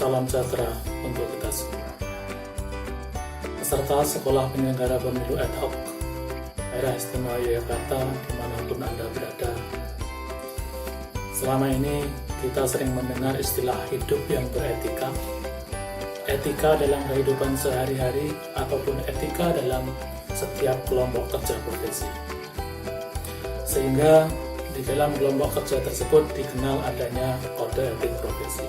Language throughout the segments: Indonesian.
salam sejahtera untuk kita semua. Peserta Sekolah Penyelenggara Pemilu Ad Hoc Daerah Istimewa Yogyakarta dimanapun Anda berada. Selama ini kita sering mendengar istilah hidup yang beretika, etika dalam kehidupan sehari-hari ataupun etika dalam setiap kelompok kerja profesi. Sehingga di dalam kelompok kerja tersebut dikenal adanya kode etik profesi.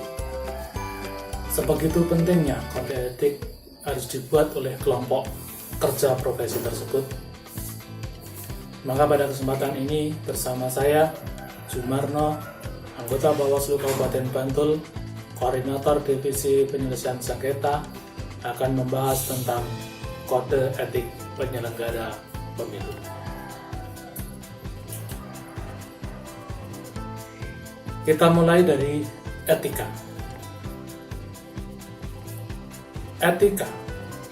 Sebegitu pentingnya kode etik harus dibuat oleh kelompok kerja profesi tersebut. Maka pada kesempatan ini bersama saya, Jumarno, anggota Bawaslu Kabupaten Bantul, Koordinator Divisi Penyelesaian Sengketa, akan membahas tentang kode etik penyelenggara pemilu. Kita mulai dari etika. Etika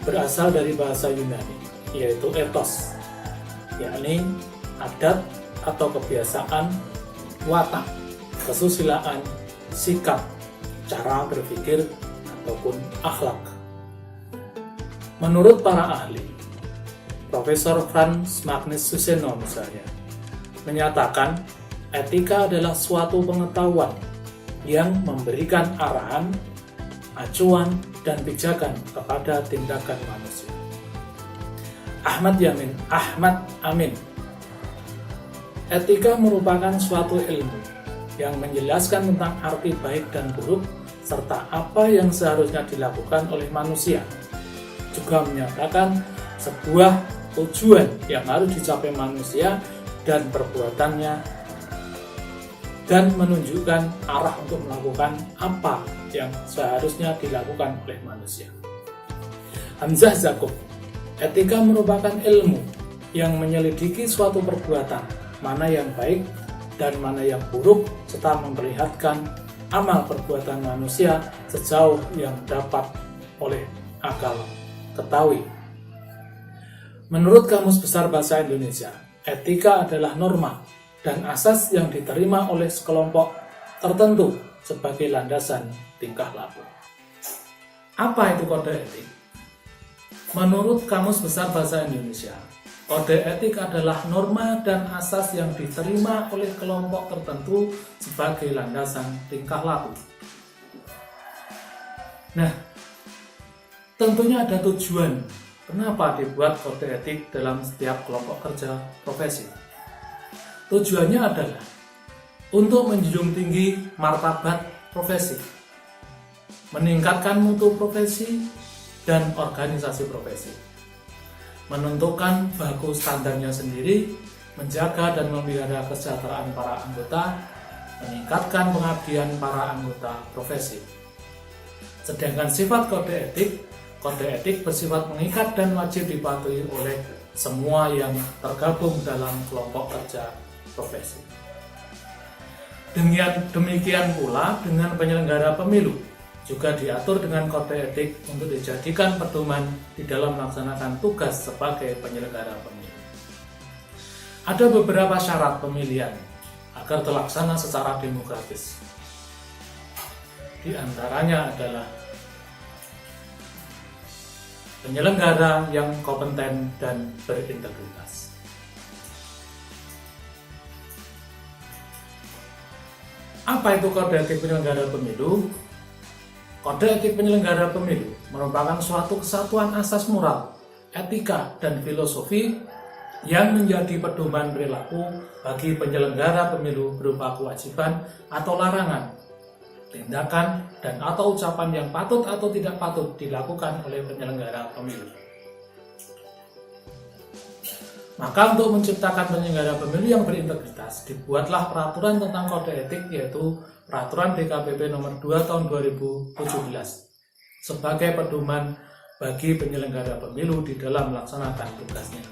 berasal dari bahasa Yunani, yaitu ethos, yakni adat atau kebiasaan, watak, kesusilaan, sikap, cara berpikir, ataupun akhlak. Menurut para ahli, Profesor Franz Magnus Suseno misalnya, menyatakan etika adalah suatu pengetahuan yang memberikan arahan, acuan, dan pijakan kepada tindakan manusia. Ahmad Amin. Etika merupakan suatu ilmu yang menjelaskan tentang arti baik dan buruk serta apa yang seharusnya dilakukan oleh manusia. Juga menyatakan sebuah tujuan yang harus dicapai manusia dan perbuatannya, dan menunjukkan arah untuk melakukan apa yang seharusnya dilakukan oleh manusia. Hamzah Zakub, etika merupakan ilmu yang menyelidiki suatu perbuatan, mana yang baik dan mana yang buruk, serta memperlihatkan amal perbuatan manusia sejauh yang dapat oleh akal ketahui. Menurut Kamus Besar Bahasa Indonesia, etika adalah norma dan asas yang diterima oleh sekelompok tertentu sebagai landasan tingkah laku. Apa itu kode etik? Menurut Kamus Besar Bahasa Indonesia, kode etik adalah norma dan asas yang diterima oleh kelompok tertentu sebagai landasan tingkah laku. Nah, tentunya ada tujuan kenapa dibuat kode etik dalam setiap kelompok kerja profesi. Tujuannya adalah untuk menjunjung tinggi martabat profesi, meningkatkan mutu profesi dan organisasi profesi, menentukan baku standarnya sendiri, menjaga dan memelihara kesejahteraan para anggota, meningkatkan pengabdian para anggota profesi. Sedangkan sifat kode etik bersifat mengikat dan wajib dipatuhi oleh semua yang tergabung dalam kelompok kerja profesi. Demikian pula dengan penyelenggara pemilu juga diatur dengan kode etik untuk dijadikan pedoman di dalam melaksanakan tugas sebagai penyelenggara pemilu. Ada beberapa syarat pemilihan agar terlaksana secara demokratis. Di antaranya adalah penyelenggara yang kompeten dan berintegritas. Apa itu kode etik penyelenggara pemilu? Kode etik penyelenggara pemilu merupakan suatu kesatuan asas moral, etika, dan filosofi yang menjadi pedoman perilaku bagi penyelenggara pemilu berupa kewajiban atau larangan, tindakan, dan atau ucapan yang patut atau tidak patut dilakukan oleh penyelenggara pemilu. Maka untuk menciptakan penyelenggara pemilu yang berintegritas, dibuatlah peraturan tentang kode etik, yaitu Peraturan DKPP nomor 2 tahun 2017 sebagai pedoman bagi penyelenggara pemilu di dalam melaksanakan tugasnya.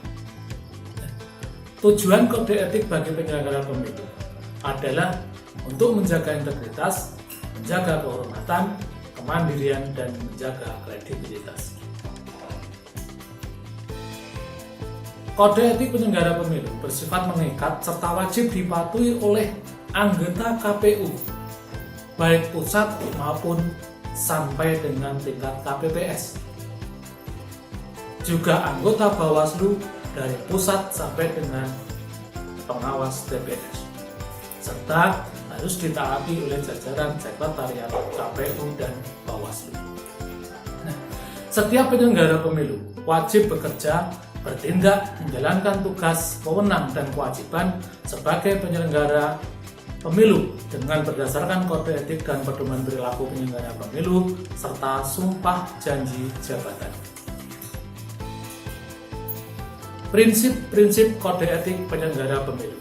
Tujuan kode etik bagi penyelenggara pemilu adalah untuk menjaga integritas, menjaga kehormatan, kemandirian, dan menjaga kredibilitas. Kode etik penyelenggara pemilu bersifat mengikat serta wajib dipatuhi oleh anggota KPU, baik pusat maupun sampai dengan tingkat KPPS. Juga anggota Bawaslu dari pusat sampai dengan pengawas TPS. Serta harus ditaati oleh jajaran sekretariat KPU dan Bawaslu. Nah, setiap penyelenggara pemilu wajib bekerja, bertindak, menjalankan tugas, wewenang, dan kewajiban sebagai penyelenggara pemilu dengan berdasarkan kode etik dan pedoman perilaku penyelenggara pemilu serta sumpah janji jabatan. Prinsip-prinsip kode etik penyelenggara pemilu: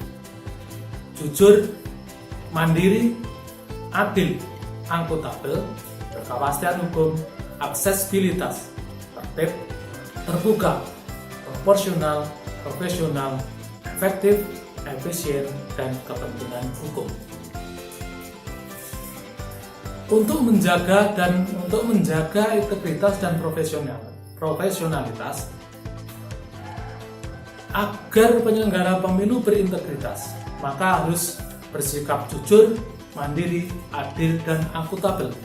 jujur, mandiri, adil, akuntabel, berkepastian hukum, aksesibilitas, tertib, terbuka, proporsional, profesional, efektif, efisien, dan kepentingan hukum. Untuk menjaga integritas dan profesionalitas agar penyelenggara pemilu berintegritas, maka harus bersikap jujur, mandiri, adil, dan akuntabel.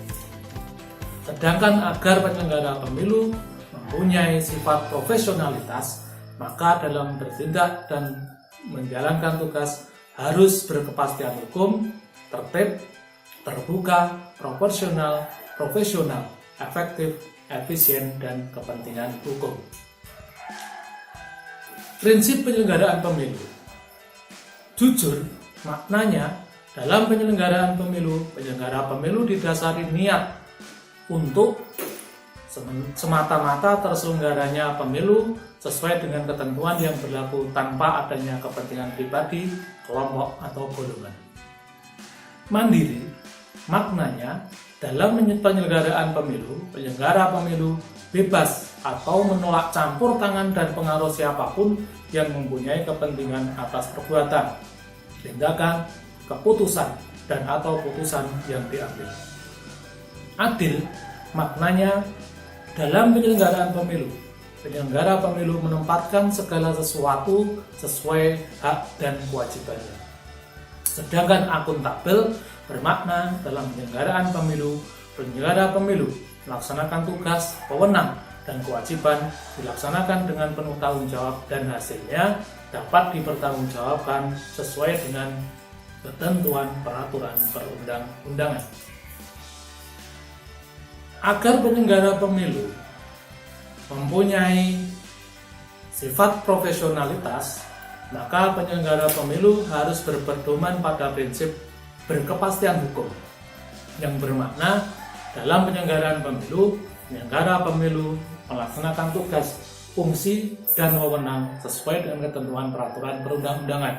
Sedangkan agar penyelenggara pemilu mempunyai sifat profesionalitas, maka dalam bertindak dan menjalankan tugas harus berkepastian hukum, tertib, terbuka, proporsional, profesional, efektif, efisien, dan kepentingan hukum. Prinsip penyelenggaraan pemilu: jujur, maknanya dalam penyelenggaraan pemilu, penyelenggara pemilu didasari niat untuk semata-mata terselenggaranya pemilu sesuai dengan ketentuan yang berlaku tanpa adanya kepentingan pribadi, kelompok, atau golongan. Mandiri, maknanya dalam penyelenggaraan pemilu, penyelenggara pemilu bebas atau menolak campur tangan dan pengaruh siapapun yang mempunyai kepentingan atas perbuatan, tindakan, keputusan, dan atau putusan yang diambil. Adil, maknanya dalam penyelenggaraan pemilu, penyelenggara pemilu menempatkan segala sesuatu sesuai hak dan kewajibannya. Sedangkan akuntabel bermakna dalam penyelenggaraan pemilu, penyelenggara pemilu melaksanakan tugas, wewenang, dan kewajiban dilaksanakan dengan penuh tanggung jawab dan hasilnya dapat dipertanggungjawabkan sesuai dengan ketentuan peraturan perundang-undangan. Agar penyelenggara pemilu mempunyai sifat profesionalitas, maka penyelenggara pemilu harus berpedoman pada prinsip berkepastian hukum, yang bermakna dalam penyelenggaraan pemilu, penyelenggara pemilu melaksanakan tugas, fungsi, dan wewenang sesuai dengan ketentuan peraturan perundang-undangan.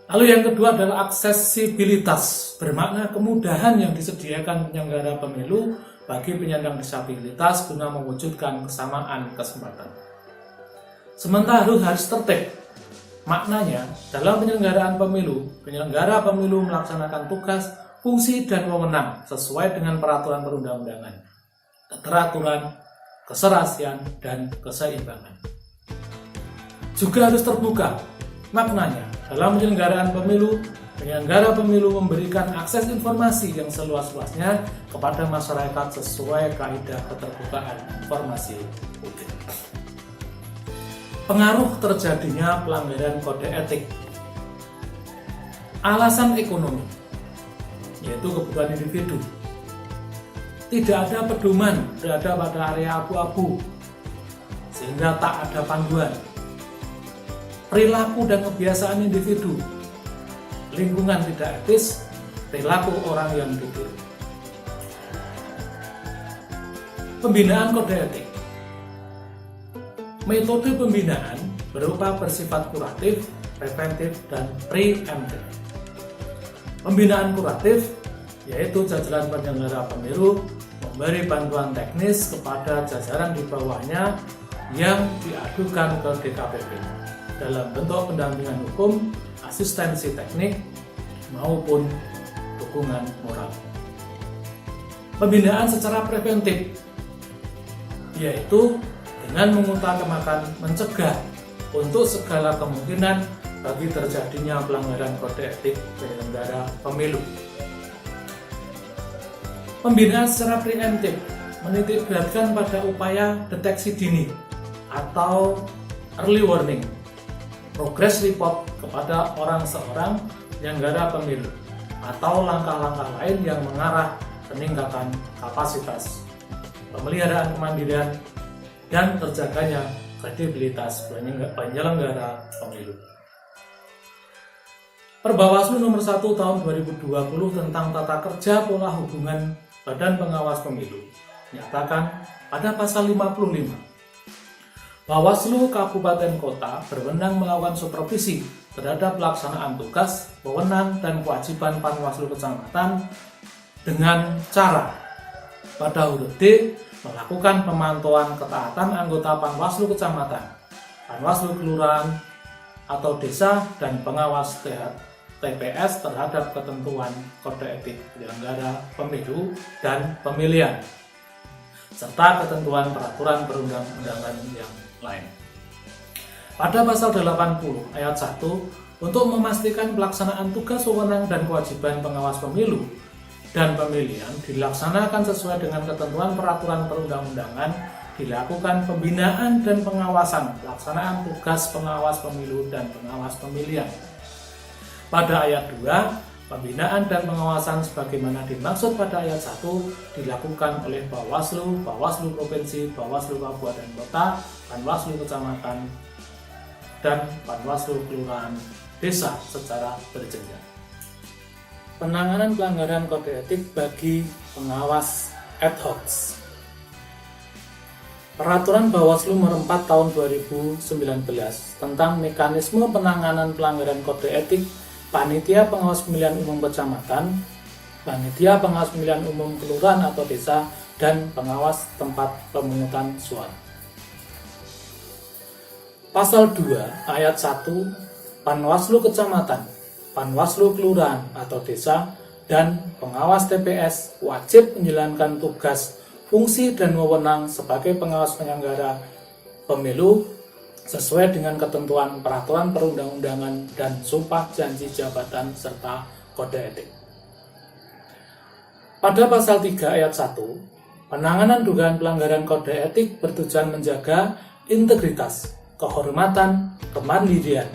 Lalu yang kedua adalah aksesibilitas, bermakna kemudahan yang disediakan penyelenggara pemilu bagi penyandang disabilitas guna mewujudkan kesamaan kesempatan. Sementara harus tertib, maknanya dalam penyelenggaraan pemilu, penyelenggara pemilu melaksanakan tugas, fungsi, dan wewenang sesuai dengan peraturan perundang-undangan, keteraturan, keserasian, dan keseimbangan. Juga harus terbuka, maknanya dalam penyelenggaraan pemilu, penyelenggara pemilu memberikan akses informasi yang seluas-luasnya kepada masyarakat sesuai kaidah keterbukaan informasi publik. Pengaruh terjadinya pelanggaran kode etik. Alasan ekonomi, yaitu kebutuhan individu. Tidak ada pedoman berada pada area abu-abu, sehingga tak ada panduan. Perilaku dan kebiasaan individu, lingkungan tidak etis, perilaku orang yang ditiru. Pembinaan kode etik. Metode pembinaan berupa bersifat kuratif, preventif, dan preemptif. Pembinaan kuratif yaitu jajaran penyelenggara pemilu memberi bantuan teknis kepada jajaran di bawahnya yang diadukan ke DKPP dalam bentuk pendampingan hukum, asistensi teknik, maupun dukungan moral. Pembinaan secara preventif yaitu dengan mengutamakan mencegah untuk segala kemungkinan bagi terjadinya pelanggaran kode etik penyelenggara pemilu. Pembinaan secara preemptif menitik beratkan pada upaya deteksi dini atau early warning, progress report kepada seorang penyelenggara pemilu, atau langkah-langkah lain yang mengarah peningkatan kapasitas pemeliharaan kemandirian dan terjaganya kredibilitas penyelenggara pemilu. Perbawaslu nomor 1 tahun 2020 tentang tata kerja pola hubungan Badan Pengawas Pemilu menyatakan pada pasal 55, Bawaslu Kabupaten Kota berwenang melakukan supervisi terhadap pelaksanaan tugas, wewenang, dan kewajiban Panwaslu Kecamatan dengan cara pada huruf D melakukan pemantauan ketaatan anggota Panwaslu Kecamatan, Panwaslu Kelurahan atau Desa, dan pengawas TPS terhadap ketentuan kode etik penyelenggara pemilu dan pemilihan, serta ketentuan peraturan perundang-undangan yang lain. Pada pasal 80 ayat 1, untuk memastikan pelaksanaan tugas, wewenang, dan kewajiban pengawas pemilu dan pemilihan dilaksanakan sesuai dengan ketentuan peraturan perundang-undangan, dilakukan pembinaan dan pengawasan pelaksanaan tugas pengawas pemilu dan pengawas pemilihan. Pada ayat 2, pembinaan dan pengawasan sebagaimana dimaksud pada ayat 1 dilakukan oleh Bawaslu, Bawaslu Provinsi, Bawaslu Kabupaten Kota, Panwaslu Kecamatan, dan Panwaslu Kelurahan Desa secara berjenjang. Penanganan pelanggaran kode etik bagi pengawas ad hoc. Peraturan Bawaslu nomor 4 tahun 2019 tentang mekanisme penanganan pelanggaran kode etik Panitia Pengawas Pemilihan Umum Kecamatan, Panitia Pengawas Pemilihan Umum Kelurahan atau Desa, dan pengawas tempat pemungutan suara. Pasal 2 ayat 1, Panwaslu Kecamatan, Panwaslu Kelurahan atau Desa, dan pengawas TPS wajib menjalankan tugas, fungsi, dan wewenang sebagai pengawas penyelenggara pemilu sesuai dengan ketentuan peraturan perundang-undangan dan sumpah janji jabatan serta kode etik. Pada pasal 3 ayat 1, penanganan dugaan pelanggaran kode etik bertujuan menjaga integritas, kehormatan, kemandirian,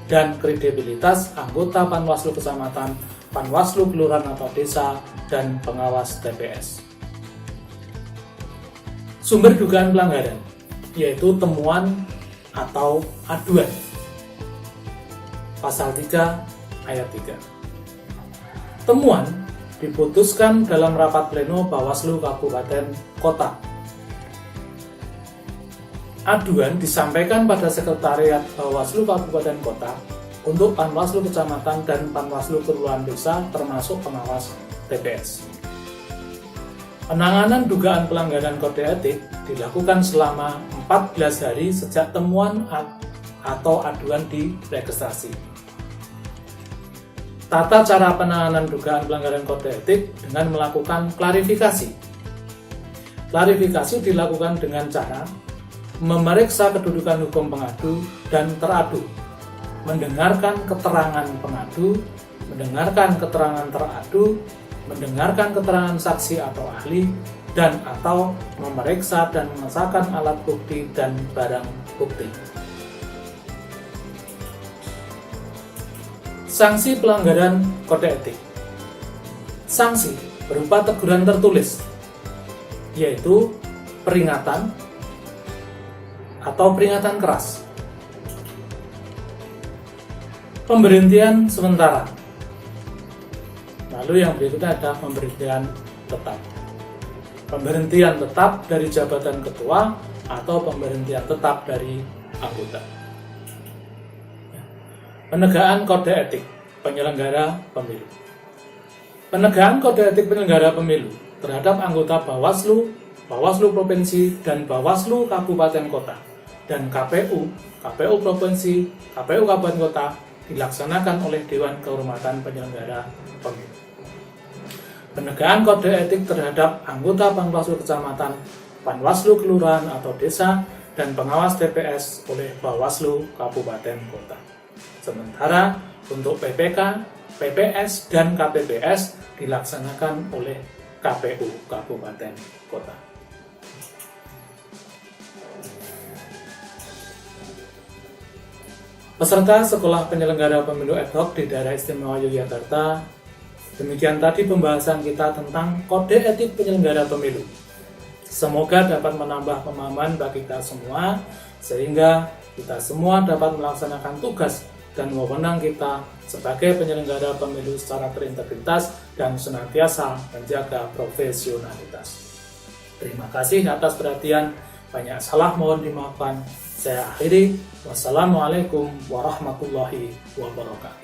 dan kredibilitas anggota Panwaslu Kecamatan, Panwaslu Kelurahan atau Desa, dan pengawas TPS. Sumber dugaan pelanggaran yaitu temuan atau aduan. Pasal 3 ayat 3. Temuan diputuskan dalam rapat pleno Bawaslu Kabupaten Kota. Aduan disampaikan pada Sekretariat Bawaslu Kabupaten Kota untuk Panwaslu Kecamatan dan Panwaslu Kelurahan Desa termasuk pengawas TPS. Penanganan dugaan pelanggaran kode etik dilakukan selama 14 hari sejak temuan atau aduan diregistrasi. Tata cara penanganan dugaan pelanggaran kode etik dengan melakukan klarifikasi. Klarifikasi dilakukan dengan cara memeriksa kedudukan hukum pengadu dan teradu, mendengarkan keterangan pengadu, mendengarkan keterangan teradu, mendengarkan keterangan saksi atau ahli, dan atau memeriksa dan mengesahkan alat bukti dan barang bukti. Sanksi pelanggaran kode etik. Sanksi berupa teguran tertulis, yaitu peringatan atau peringatan keras, pemberhentian sementara. Lalu yang berikutnya ada pemberhentian tetap. Pemberhentian tetap dari jabatan ketua atau pemberhentian tetap dari anggota. Penegakan kode etik penyelenggara pemilu. Penegakan kode etik penyelenggara pemilu terhadap anggota Bawaslu, Bawaslu Provinsi, dan Bawaslu Kabupaten Kota, dan KPU Provinsi, KPU Kabupaten Kota dilaksanakan oleh Dewan Kehormatan Penyelenggara Pemilu. Penegakan kode etik terhadap anggota Panwaslu Kecamatan, Panwaslu Kelurahan atau Desa, dan pengawas TPS oleh Bawaslu Kabupaten Kota. Sementara untuk PPK, PPS, dan KPPS dilaksanakan oleh KPU Kabupaten Kota. Peserta Sekolah Penyelenggara Pemilu Ad Hoc di Daerah Istimewa Yogyakarta, demikian tadi pembahasan kita tentang kode etik penyelenggara pemilu. Semoga dapat menambah pemahaman bagi kita semua, sehingga kita semua dapat melaksanakan tugas dan wewenang kita sebagai penyelenggara pemilu secara berintegritas dan senantiasa menjaga profesionalitas. Terima kasih atas perhatian. Banyak salah mohon dimaafkan. Saya akhiri. Wassalamualaikum warahmatullahi wabarakatuh.